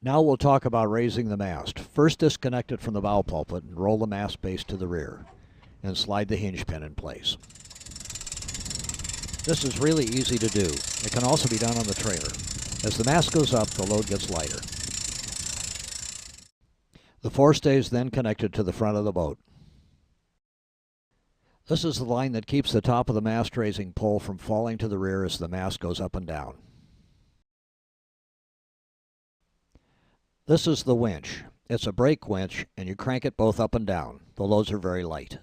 Now we'll talk about raising the mast. First, disconnect it from the bow pulpit and roll the mast base to the rear, and slide the hinge pin in place. This is really easy to do. It can also be done on the trailer. As the mast goes up, the load gets lighter. The forestay is then connected to the front of the boat. This is the line that keeps the top of the mast raising pole from falling to the rear as the mast goes up and down. This is the winch. It's a brake winch, and you crank it both up and down. The loads are very light.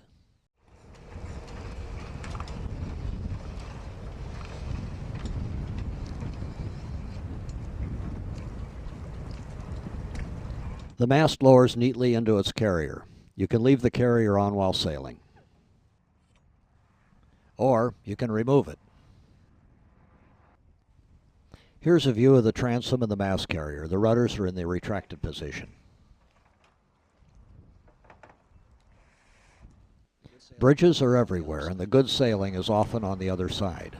The mast lowers neatly into its carrier. You can leave the carrier on while sailing, or you can remove it. Here's a view of the transom and the mast carrier. The rudders are in the retracted position. Bridges are everywhere, and the good sailing is often on the other side.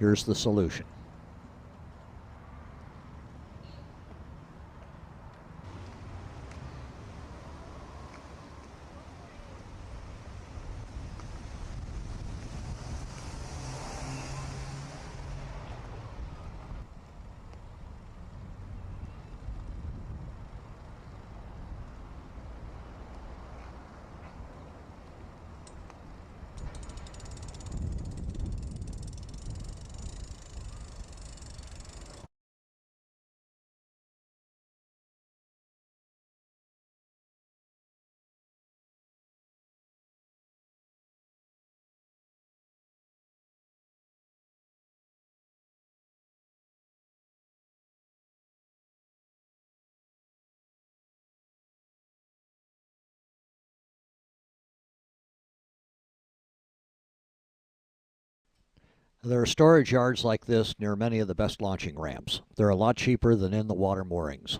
Here's the solution. There are storage yards like this near many of the best launching ramps. They're a lot cheaper than in the water moorings.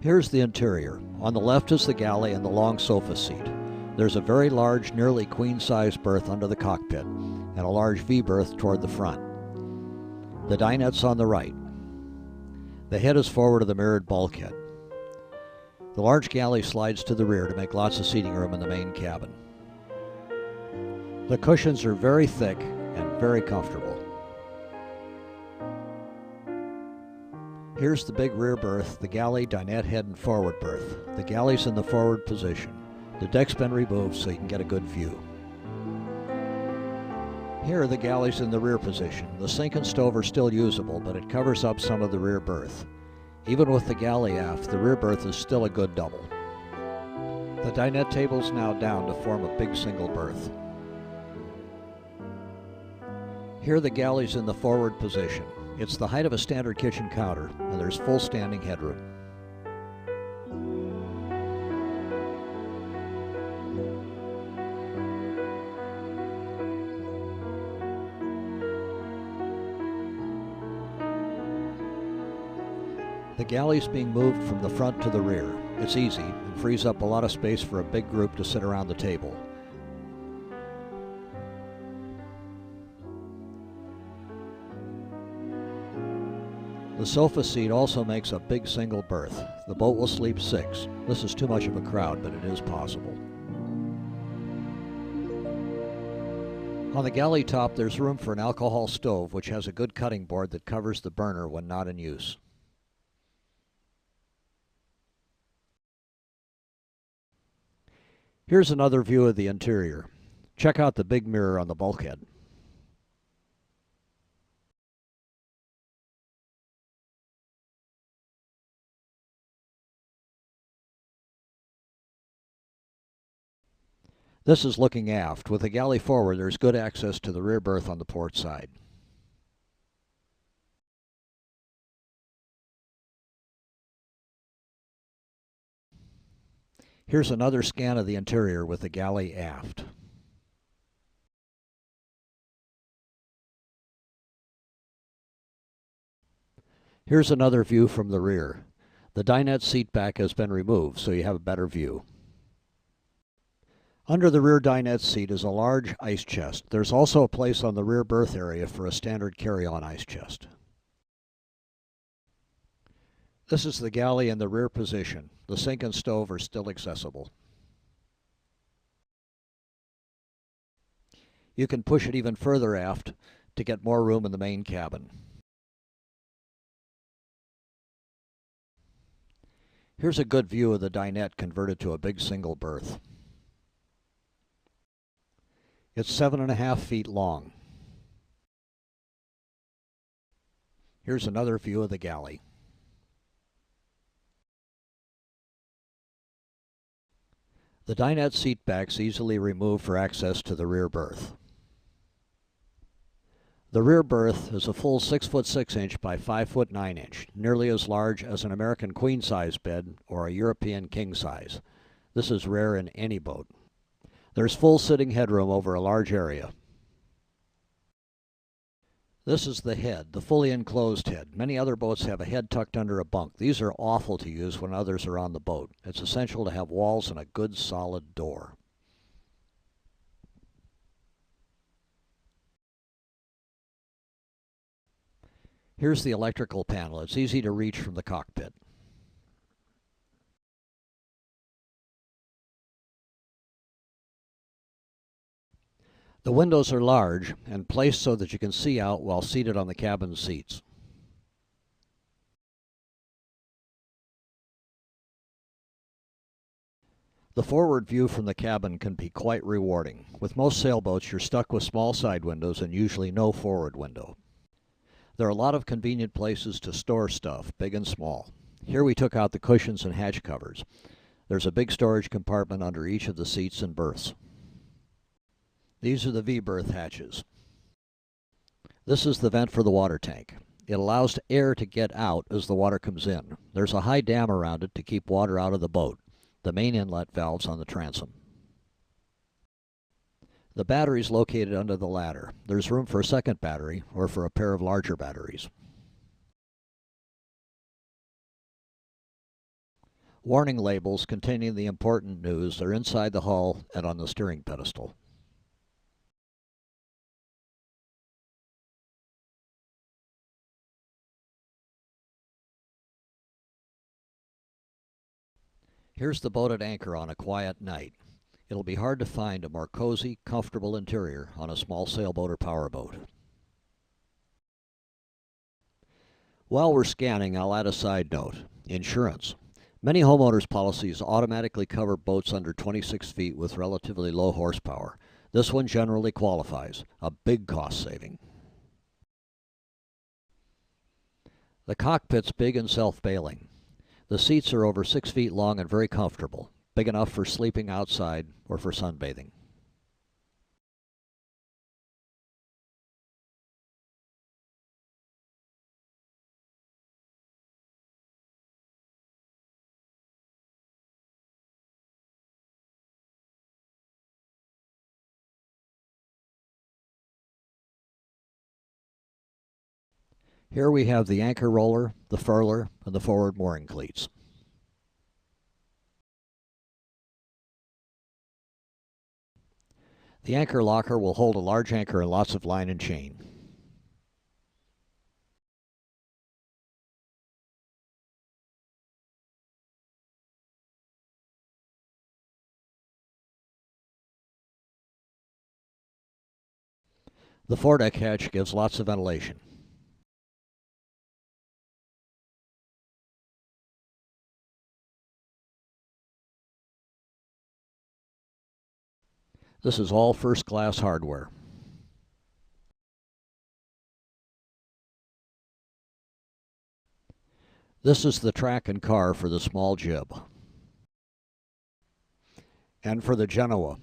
Here's the interior. On the left is the galley and the long sofa seat. There's a very large, nearly queen-size berth under the cockpit, and a large V-berth toward the front. The dinette's on the right. The head is forward of the mirrored bulkhead. The large galley slides to the rear to make lots of seating room in the main cabin. The cushions are very thick and very comfortable. Here's the big rear berth, the galley, dinette head, and forward berth. The galley's in the forward position. The deck's been removed so you can get a good view. Here, the galley's in the rear position. The sink and stove are still usable, but it covers up some of the rear berth. Even with the galley aft, the rear berth is still a good double. The dinette table's now down to form a big single berth. Here the galley's in the forward position. It's the height of a standard kitchen counter, and there's full standing headroom. The galley's being moved from the front to the rear. It's easy and frees up a lot of space for a big group to sit around the table. The sofa seat also makes a big single berth. The boat will sleep 6. This is too much of a crowd, but it is possible. On the galley top, there's room for an alcohol stove, which has a good cutting board that covers the burner when not in use. Here's another view of the interior. Check out the big mirror on the bulkhead. This is looking aft. With the galley forward, there's good access to the rear berth on the port side. Here's another scan of the interior with the galley aft. Here's another view from the rear. The dinette seat back has been removed, so you have a better view. Under the rear dinette seat is a large ice chest. There's also a place on the rear berth area for a standard carry-on ice chest. This is the galley in the rear position. The sink and stove are still accessible. You can push it even further aft to get more room in the main cabin. Here's a good view of the dinette converted to a big single berth. It's 7.5 feet long. Here's another view of the galley. The dinette seat back's easily removed for access to the rear berth. The rear berth is a full 6'6" by 5'9", nearly as large as an American queen-size bed or a European king-size. This is rare in any boat. There's full sitting headroom over a large area. This is the head, the fully enclosed head. Many other boats have a head tucked under a bunk. These are awful to use when others are on the boat. It's essential to have walls and a good solid door. Here's the electrical panel. It's easy to reach from the cockpit. The windows are large and placed so that you can see out while seated on the cabin seats. The forward view from the cabin can be quite rewarding. With most sailboats, you're stuck with small side windows and usually no forward window. There are a lot of convenient places to store stuff, big and small. Here we took out the cushions and hatch covers. There's a big storage compartment under each of the seats and berths. These are the V-berth hatches. This is the vent for the water tank. It allows air to get out as the water comes in. There's a high dam around it to keep water out of the boat. The main inlet valve's on the transom. The battery's located under the ladder. There's room for a second battery or for a pair of larger batteries. Warning labels containing the important news are inside the hull and on the steering pedestal. Here's the boat at anchor on a quiet night. It'll be hard to find a more cozy, comfortable interior on a small sailboat or powerboat. While we're scanning, I'll add a side note. Insurance. Many homeowners' policies automatically cover boats under 26 feet with relatively low horsepower. This one generally qualifies, a big cost saving. The cockpit's big and self-bailing. The seats are over 6 feet long and very comfortable, big enough for sleeping outside or for sunbathing. Here we have the anchor roller, the furler, and the forward mooring cleats. The anchor locker will hold a large anchor and lots of line and chain. The foredeck hatch gives lots of ventilation. This is all first-class hardware. This is the track and car for the small jib. And for the Genoa.